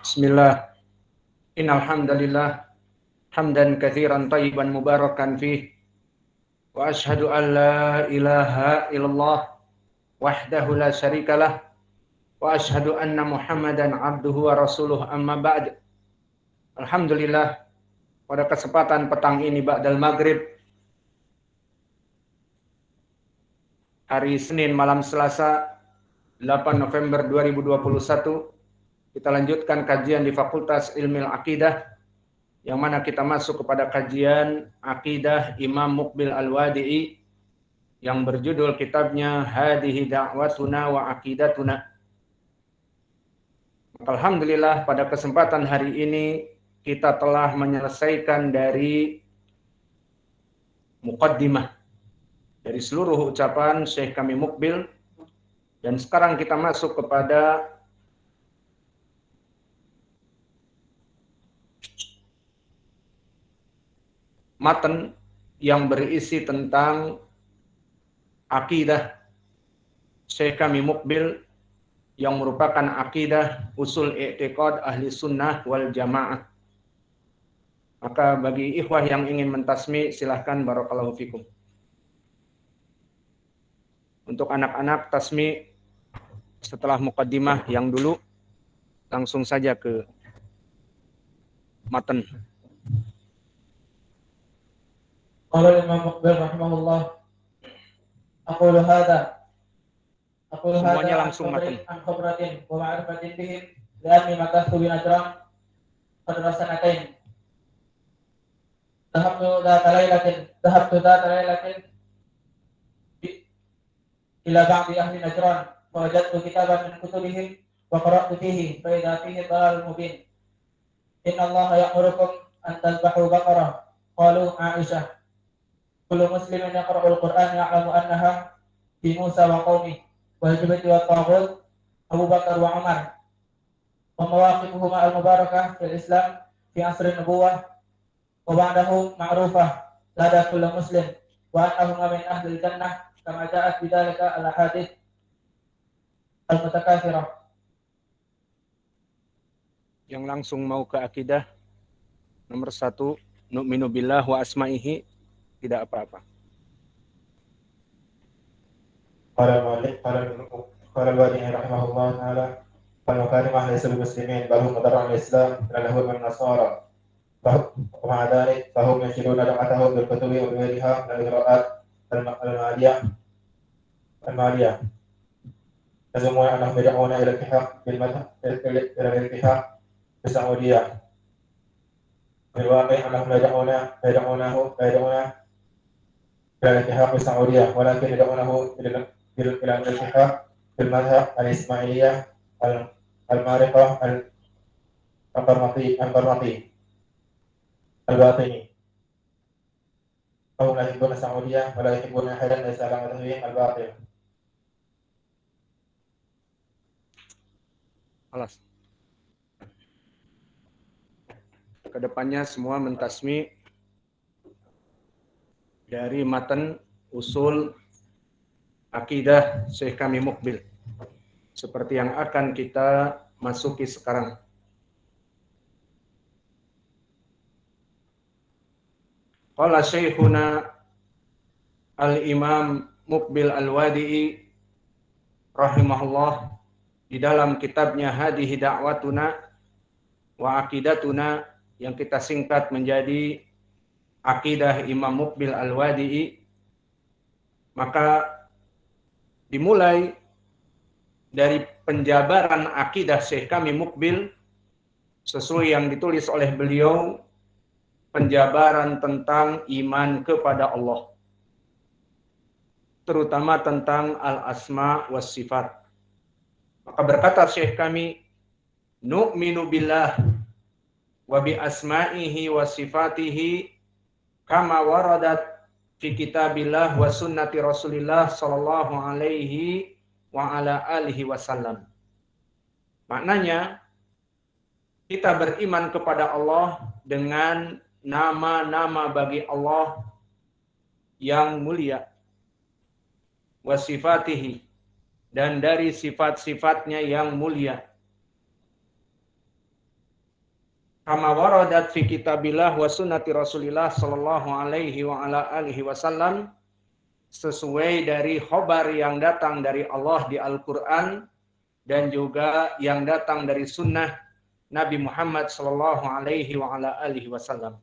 Bismillah. Innal hamdalillah hamdan katsiran thayyiban mubarakan fih wa asyhadu an la ilaha illallah wahdahu la syarikalah wa asyhadu anna Muhammadan abduhu wa rasuluh amma ba'd. Alhamdulillah, pada kesempatan petang ini ba'dal maghrib hari Senin malam Selasa 8 November 2021 kita lanjutkan kajian di Fakultas Ilmu Aqidah, yang mana kita masuk kepada kajian Aqidah Imam Muqbil Al-Wadi'i yang berjudul kitabnya Hadihi Da'watuna wa Aqidatuna. Alhamdulillah, pada kesempatan hari ini kita telah menyelesaikan dari muqaddimah dari seluruh ucapan Syekh kami Muqbil, dan sekarang kita masuk kepada matan yang berisi tentang akidah Syekh kami Muqbil yang merupakan akidah usul i'tiqad ahli sunnah wal jamaah. Maka bagi ikhwah yang ingin mentasmi, silahkan, barakallahu fikum. Untuk anak-anak tasmi setelah muqaddimah yang dulu, langsung saja ke matan. قال الإمام مقبل رحمه الله أقول هذا Semuanya عن langsung matan. خبرة ومعرفة بهم لأني مكثت بنجران قدر سنتين ذهبت ذات ليلة إلى بعض أهل نجران فوجدت كتابا من كتبهم وقرأت فيه فإذا فيه ضلال مبين إن الله يأمركم أن تذبحوا بقرة قالوا عائشة كل مسلم يقرأ القرآن يعلم أنها في موسى وقومه والجبت والطاغوت أبو بكر وعمر ومواقفهما المباركة في الإسلام في عصر النبوة وبعده معروفة لدى كل مسلم وأنهما من أهل الجنة كما جاءت بذلك الأحاديث المتكاثرة. Yang langsung mau ke akidah, nomor 1, nu'minu billah wa asma'ihi, tidak apa-apa. قال الوادعي رحمه الله تعالى فالمكارم ليس بالمسلمين بل هم مضر على الإسلام بل هو من النصارى ومع ذلك فهم ينشرون دعوتهم بالكتب وغيرها من الإجراءات المالية يزعمون أنهم يدعون إلى الالتحاق بالمذهب إلى الالتحاق بالسعودية في الواقع أنهم يدعون إلى الالتحاق بالسعودية ولكن يدعونه إلى الالتحاق بالمذهب الإسماعيلية المارقة القرمطي الباطني فهم لا يحبون السعودية ولا يحبون أحدا ليس على مذهبهم الباطل. Alas. Kedepannya semua mentasmi dari matan usul akidah Syekh kami Muqbil, seperti yang akan kita masuki sekarang. Qala Syekhuna Al-Imam Muqbil Al-Wadi'i rahimahullah di dalam kitabnya Hadihi Da'watuna wa Aqidatuna, yang kita singkat menjadi Aqidah Imam Muqbil Al-Wadi'i, maka dimulai dari penjabaran akidah Syekh kami Muqbil sesuai yang ditulis oleh beliau, penjabaran tentang iman kepada Allah, terutama tentang al-asma was sifat. Maka berkata Syekh kami, nu'minu billah wa bi asma'ihi wa sifatihi kama waradat fi kitabillah wa sunnati Rasulillah sallallahu alaihi wa ala alihi wasallam. Maknanya, kita beriman kepada Allah dengan nama-nama bagi Allah yang mulia, wa sifatihi, dan dari sifat-sifatnya yang mulia, kama waradat fi kitabillah wa sunnati Rasulillah sallallahu alaihi wa ala alihi wasallam, sesuai dari khobar yang datang dari Allah di Al-Qur'an dan juga yang datang dari sunnah Nabi Muhammad sallallahu alaihi wa ala alihi wasallam.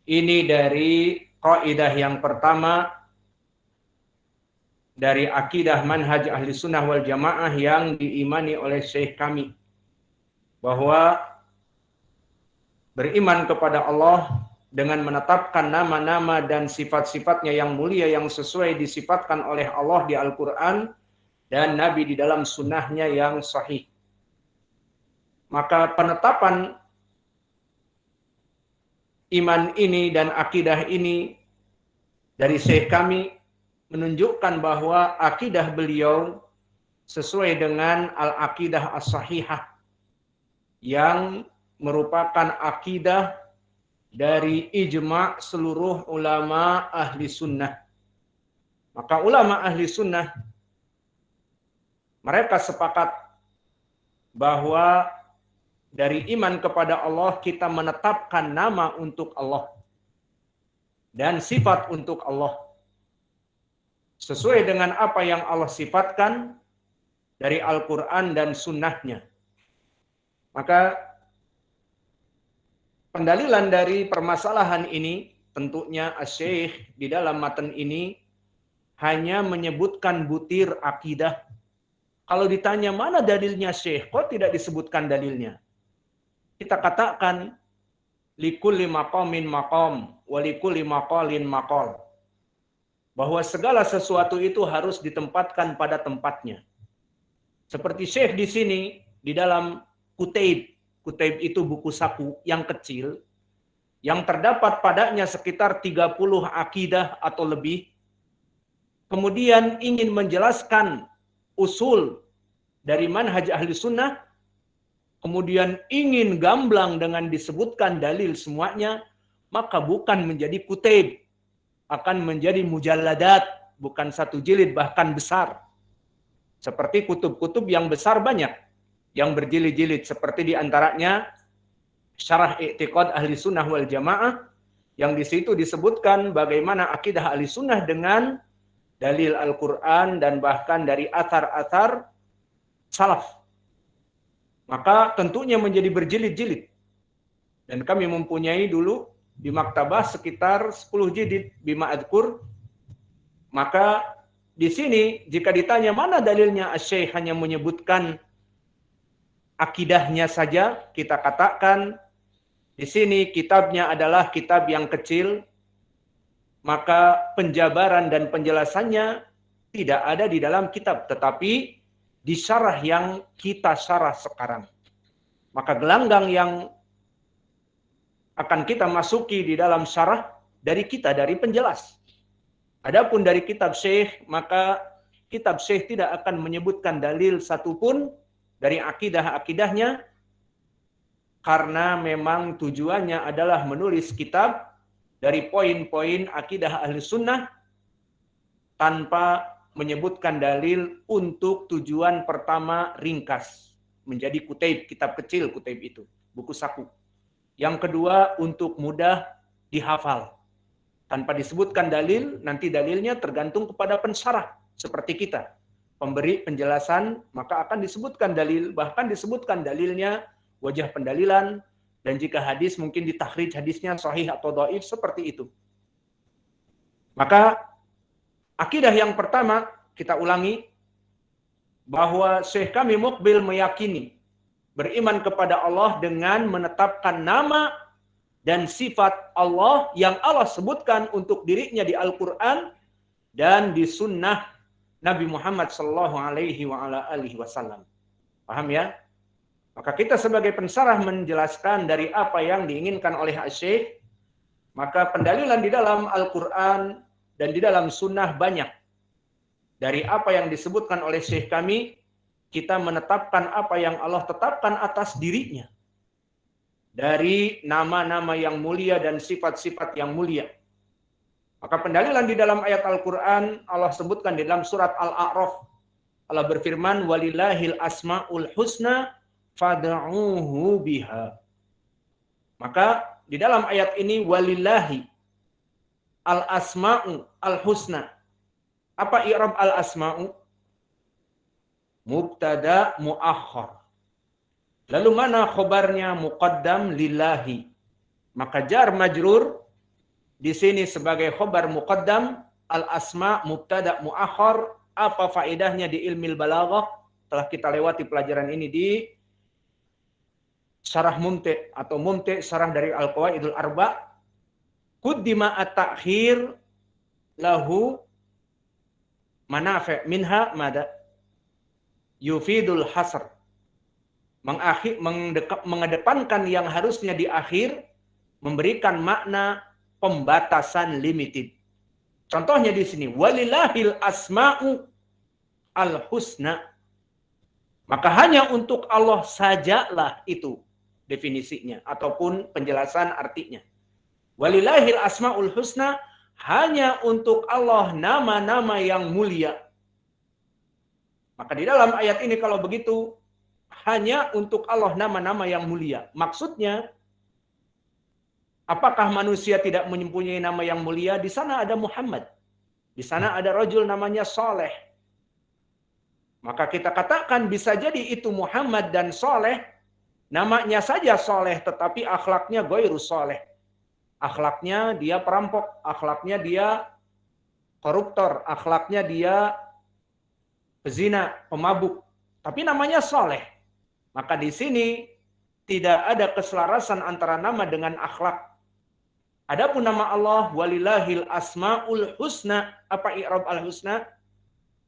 Ini dari kaidah yang pertama dari akidah manhaj ahli sunnah wal jamaah yang diimani oleh syekh kami, bahwa beriman kepada Allah dengan menetapkan nama-nama dan sifat-sifatnya yang mulia yang sesuai disifatkan oleh Allah di Al-Quran dan Nabi di dalam sunnahnya yang sahih. Maka penetapan iman ini dan akidah ini dari syekh kami menunjukkan bahwa akidah beliau sesuai dengan al-aqidah as-sahihah yang merupakan akidah dari ijma' seluruh ulama ahli sunnah. Maka ulama ahli sunnah mereka sepakat bahwa dari iman kepada Allah kita menetapkan nama untuk Allah dan sifat untuk Allah sesuai dengan apa yang Allah sifatkan dari Al-Quran dan sunnahnya. Maka pendalilan dari permasalahan ini tentunya Asy-Syaikh di dalam matan ini hanya menyebutkan butir akidah. Kalau ditanya mana dalilnya Syekh, kok tidak disebutkan dalilnya? Kita katakan likulli maqamin maqam wa likulli maqalin maqal. Bahwa segala sesuatu itu harus ditempatkan pada tempatnya. Seperti Syekh di sini di dalam Kutaib. Kutaib itu buku saku yang kecil yang terdapat padanya sekitar 30 akidah atau lebih. Kemudian ingin menjelaskan usul dari manhaj ahli sunnah, kemudian ingin gamblang dengan disebutkan dalil semuanya, maka bukan menjadi kutaib, akan menjadi mujalladat, bukan satu jilid bahkan besar. Seperti kutub-kutub yang besar banyak, yang berjilid-jilid, seperti diantaranya Syarah I'tiqad Ahli Sunnah wal Jamaah, yang di situ disebutkan bagaimana akidah ahli sunnah dengan dalil Al-Quran dan bahkan dari athar-athar salaf. Maka tentunya menjadi berjilid-jilid. Dan kami mempunyai dulu di maktabah sekitar 10 jilid bima adkur. Maka di sini jika ditanya mana dalilnya, Asy-Syaikh hanya menyebutkan akidahnya saja, kita katakan di sini kitabnya adalah kitab yang kecil, maka penjabaran dan penjelasannya tidak ada di dalam kitab, tetapi di syarah yang kita syarah sekarang. Maka gelanggang yang akan kita masuki di dalam syarah dari kita, dari penjelas. Adapun dari kitab Syekh, maka kitab Syekh tidak akan menyebutkan dalil satupun dari akidah-akidahnya, karena memang tujuannya adalah menulis kitab dari poin-poin akidah ahli sunnah tanpa menyebutkan dalil untuk tujuan pertama ringkas. Menjadi kutaib, kitab kecil kutaib itu, buku saku. Yang kedua untuk mudah dihafal. Tanpa disebutkan dalil, nanti dalilnya tergantung kepada pensyarah. Seperti kita, pemberi penjelasan, maka akan disebutkan dalil, bahkan disebutkan dalilnya, wajah pendalilan, dan jika hadis mungkin ditakhrij hadisnya sahih atau dhaif, seperti itu. Maka akidah yang pertama, kita ulangi, bahwa Syekh kami Muqbil meyakini beriman kepada Allah dengan menetapkan nama dan sifat Allah yang Allah sebutkan untuk dirinya di Al-Quran dan di sunnah Nabi Muhammad sallallahu alaihi wasallam. Paham ya? Maka kita sebagai pensyarah menjelaskan dari apa yang diinginkan oleh Asy-Syaikh, maka pendalilan di dalam Al-Quran dan di dalam sunnah banyak. Dari apa yang disebutkan oleh Syekh kami, kita menetapkan apa yang Allah tetapkan atas dirinya. Dari nama-nama yang mulia dan sifat-sifat yang mulia. Maka pendalilan di dalam ayat Al-Quran, Allah sebutkan di dalam surat Al-A'raf. Allah berfirman, walillahil asma'ul husna fad'uhu biha. Maka di dalam ayat ini walillahi al-asma'u al-husna. Apa i'rab al-asma'u? Mubtada muakhar. Lalu mana khobarnya? Muqaddam lillahi. Maka jar majrur di sini sebagai khobar muqaddam, al-asma mubtada muakhar. Apa faedahnya di ilmil balaghah? Telah kita lewati pelajaran ini di syarah mumti' atau mumti' syarah dari al-qawaidul arba'. Quddima at-ta'khir lahu manafi' minha mada yufidul hasr. Mengedepankan yang harusnya di akhir memberikan makna pembatasan limited. Contohnya di sini walillahil asma'u al-husna. Maka hanya untuk Allah sajalah itu definisinya ataupun penjelasan artinya. Walillahil asma'ul husna, hanya untuk Allah nama-nama yang mulia. Maka di dalam ayat ini kalau begitu, hanya untuk Allah nama-nama yang mulia. Maksudnya, apakah manusia tidak mempunyai nama yang mulia? Di sana ada Muhammad. Di sana ada rajul namanya Saleh. Maka kita katakan bisa jadi itu Muhammad dan Saleh, namanya saja Saleh, tetapi akhlaknya ghairu saleh. Akhlaknya dia perampok, akhlaknya dia koruptor, akhlaknya dia pezina, pemabuk. Tapi namanya Saleh. Maka di sini tidak ada keselarasan antara nama dengan akhlak. Adapun nama Allah walillahil asmaul husna, apa i'rab al-husna?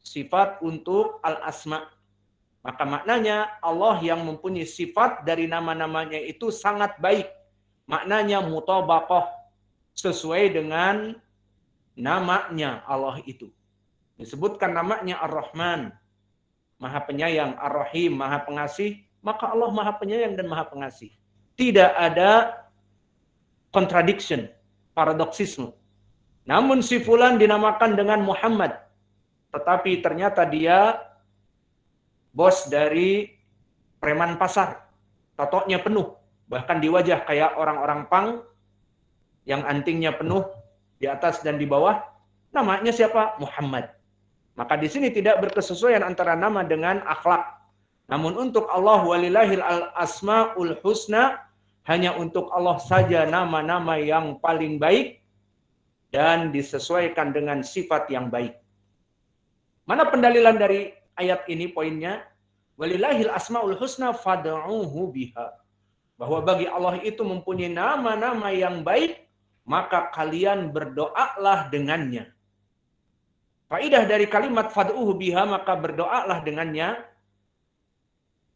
Sifat untuk al-asma. Maka maknanya Allah yang mempunyai sifat dari nama-namanya itu sangat baik. Maknanya mutabaqah, sesuai dengan namanya Allah itu. Disebutkan namanya Ar-Rahman, Maha Penyayang, Ar-Rahim, Maha Pengasih, maka Allah Maha Penyayang dan Maha Pengasih. Tidak ada contradiction, paradoksisme. Namun si fulan dinamakan dengan Muhammad, tetapi ternyata dia bos dari preman pasar. Tatonya penuh, bahkan di wajah kayak orang-orang pang yang antingnya penuh di atas dan di bawah. Namanya siapa? Muhammad. Maka di sini tidak berkesesuaian antara nama dengan akhlak. Namun untuk Allah walillahil asmaul husna, hanya untuk Allah saja nama-nama yang paling baik dan disesuaikan dengan sifat yang baik. Mana pendalilan dari ayat ini poinnya? Walillahil asmaul husna fad'uhu biha. Bahwa bagi Allah itu mempunyai nama-nama yang baik, maka kalian berdoalah dengannya. Faidah dari kalimat fad'uhu biha, maka berdoalah dengannya,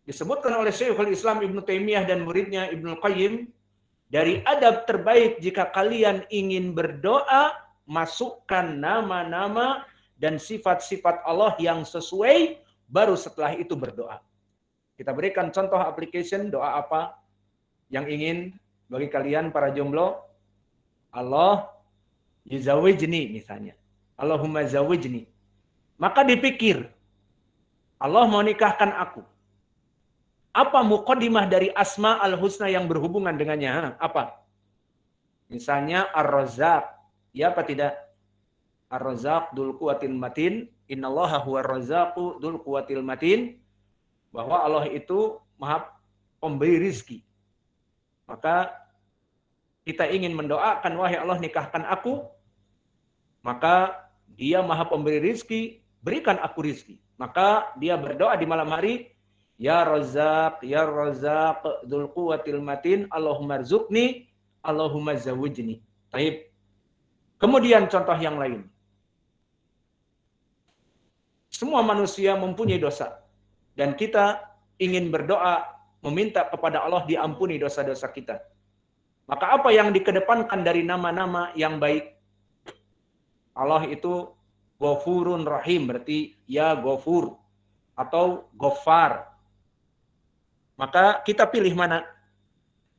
disebutkan oleh Syekhul Islam Ibnu Taimiyah dan muridnya Ibnu Qayyim, dari adab terbaik jika kalian ingin berdoa, masukkan nama-nama dan sifat-sifat Allah yang sesuai, baru setelah itu berdoa. Kita berikan contoh application doa apa yang ingin bagi kalian para jomblo. Allah yuzawijni misalnya. Allahumma zawijni. Maka dipikir, Allah mau nikahkan aku. Apa muqaddimah dari asma al-husna yang berhubungan dengannya? Apa? Misalnya Ar-Razzaq. Ya apa tidak? Ar-Razzaq dzul quwwatil matin. Innallaha huwar razzaqu dzul quwwatil matin. Bahwa Allah itu Maha pemberi rizki. Maka kita ingin mendoakan, wahai Allah nikahkan aku. Maka dia Maha pemberi rizki, berikan aku rizki. Maka dia berdoa di malam hari, Ya Razzaq, Ya Razzaq, dzul quwwatil matin, Allahumma rzuqni, Allahumma zawijni. Baik. Kemudian contoh yang lain. Semua manusia mempunyai dosa. Dan kita ingin berdoa, meminta kepada Allah diampuni dosa-dosa kita. Maka apa yang dikedepankan dari nama-nama yang baik? Allah itu Ghafurun Rahim, berarti Ya Ghafur atau Ghaffar. Maka kita pilih mana?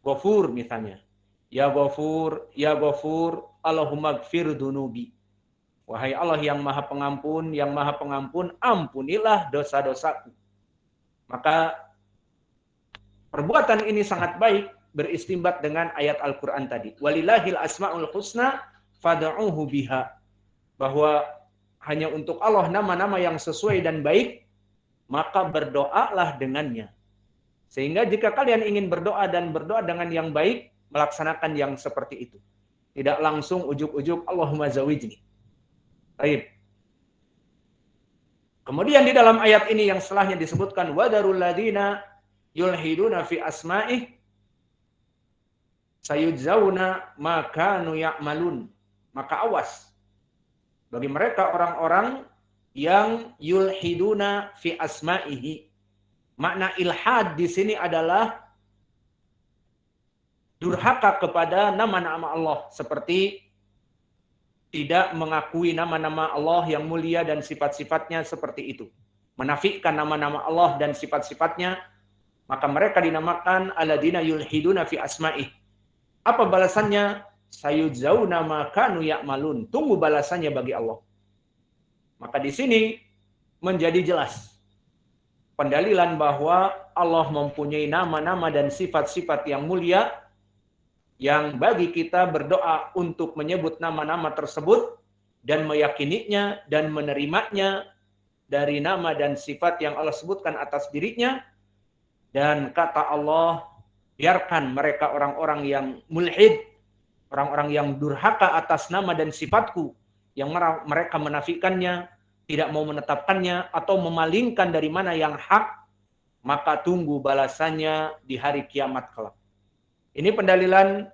Ghafur misalnya. Ya Ghafur, Allahumma gfir dunubi. Wahai Allah yang Maha Pengampun, ampunilah dosa-dosaku. Maka perbuatan ini sangat baik beristimbat dengan ayat Al-Quran tadi. Walillahil asma'ul husna fad'uhu biha. Bahwa hanya untuk Allah nama-nama yang sesuai dan baik, maka berdoalah dengannya. Sehingga jika kalian ingin berdoa dan berdoa dengan yang baik, melaksanakan yang seperti itu. Tidak langsung ujuk-ujuk Allahumma zawijni. Baik. Kemudian di dalam ayat ini yang setelahnya disebutkan wadarul ladina yulhiduna fi asma'ih sayujzauna ma kanu ya'malun. Maka awas bagi mereka orang-orang yang yulhiduna fi asma'ihi. Makna ilhad di sini adalah durhaka kepada nama-nama Allah, seperti tidak mengakui nama-nama Allah yang mulia dan sifat-sifatnya seperti itu. Menafikan nama-nama Allah dan sifat-sifatnya, maka mereka dinamakan aladina yulhiduna fi asma'ih. Apa balasannya? Sayujzauna ma kanu ya'malun. Tunggu balasannya bagi Allah. Maka di sini menjadi jelas pendalilan bahwa Allah mempunyai nama-nama dan sifat-sifat yang mulia, yang bagi kita berdoa untuk menyebut nama-nama tersebut dan meyakininya dan menerimanya dari nama dan sifat yang Allah sebutkan atas dirinya. Dan kata Allah, biarkan mereka orang-orang yang mulhid, orang-orang yang durhaka atas nama dan sifatku, yang mereka menafikannya, tidak mau menetapkannya, atau memalingkan dari mana yang hak, maka tunggu balasannya di hari kiamat kelak. Ini pendalilan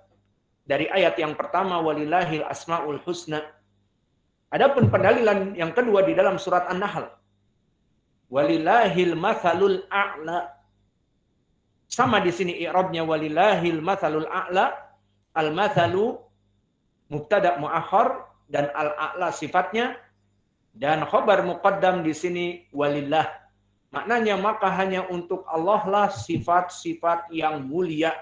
dari ayat yang pertama, walillahil asma'ul husna. Adapun pendalilan yang kedua di dalam surat An-Nahl, walillahil mathalul a'la. Sama di sini i'rabnya walillahil mathalul a'la. Al-mathalu mubtada' mu'akhar dan al-a'la sifatnya, dan khabar muqaddam di sini walillah. Maknanya maka hanya untuk Allah lah sifat-sifat yang mulia.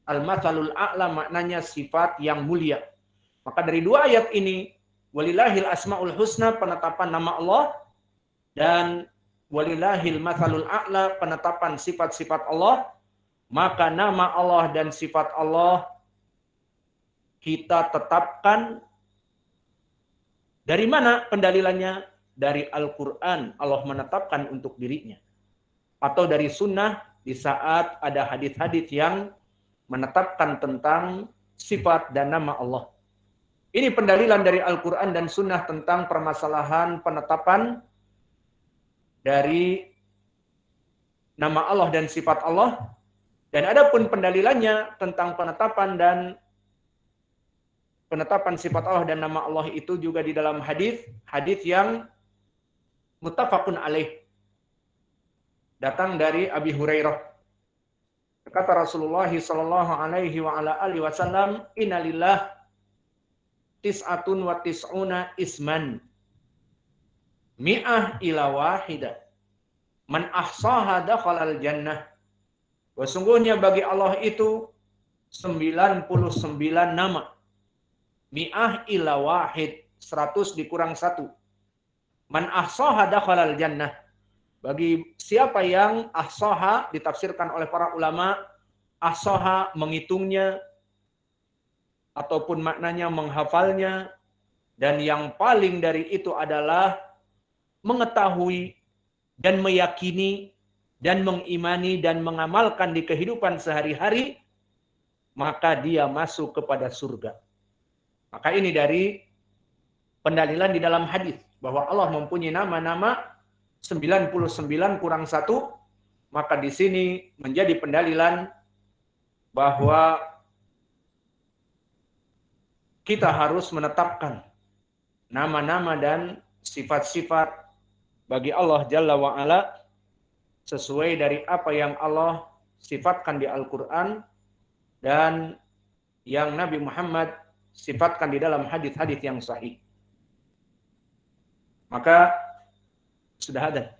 Al-mathalul a'la maknanya sifat yang mulia. Maka dari dua ayat ini, walillahil asma'ul husna penetapan nama Allah, dan walillahil mathalul a'la penetapan sifat-sifat Allah, maka nama Allah dan sifat Allah kita tetapkan. Dari mana pendalilannya? Dari Al-Quran Allah menetapkan untuk dirinya. Atau dari sunnah di saat ada hadis-hadis yang menetapkan tentang sifat dan nama Allah. Ini pendalilan dari Al-Quran dan sunnah tentang permasalahan penetapan dari nama Allah dan sifat Allah. Dan adapun pendalilannya tentang penetapan sifat Allah dan nama Allah itu juga di dalam hadis yang muttafaqun alaih. Datang dari Abi Hurairah. Kata Rasulullah sallallahu alaihi wa ala alihi wasallam, innalillah tis'atun wa tis'una isman mi'ah ila wahidah man ahsaha dakhalal jannah. Sesungguhnya bagi Allah itu 99 nama. Mi'ah ila wahid, 100 dikurang 1. Man ahsaha dakhalal jannah. Bagi siapa yang ahsaha ditafsirkan oleh para ulama, ahsaha menghitungnya ataupun maknanya menghafalnya, dan yang paling dari itu adalah mengetahui dan meyakini dan mengimani dan mengamalkan di kehidupan sehari-hari, maka dia masuk kepada surga. Maka ini dari pendalilan di dalam hadis bahwa Allah mempunyai nama-nama 99 kurang 1, maka di sini menjadi pendalilan bahwa kita harus menetapkan nama-nama dan sifat-sifat bagi Allah Jalla wa'ala sesuai dari apa yang Allah sifatkan di Al-Quran dan yang Nabi Muhammad sifatkan di dalam hadis-hadis yang sahih. Maka sudah ada.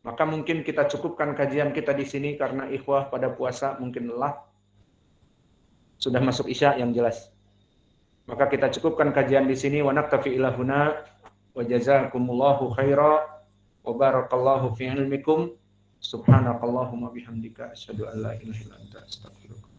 Maka mungkin kita cukupkan kajian kita di sini karena ikhwah pada puasa mungkin lelah. Sudah masuk Isya yang jelas. Maka kita cukupkan kajian di sini. Wa naktafi ila huna wa jazakumullahu khaira wa barakallahu fi ilmikum. Subhanakallahumma bihamdika asyhadu an la ilaha illa anta astaghfiruka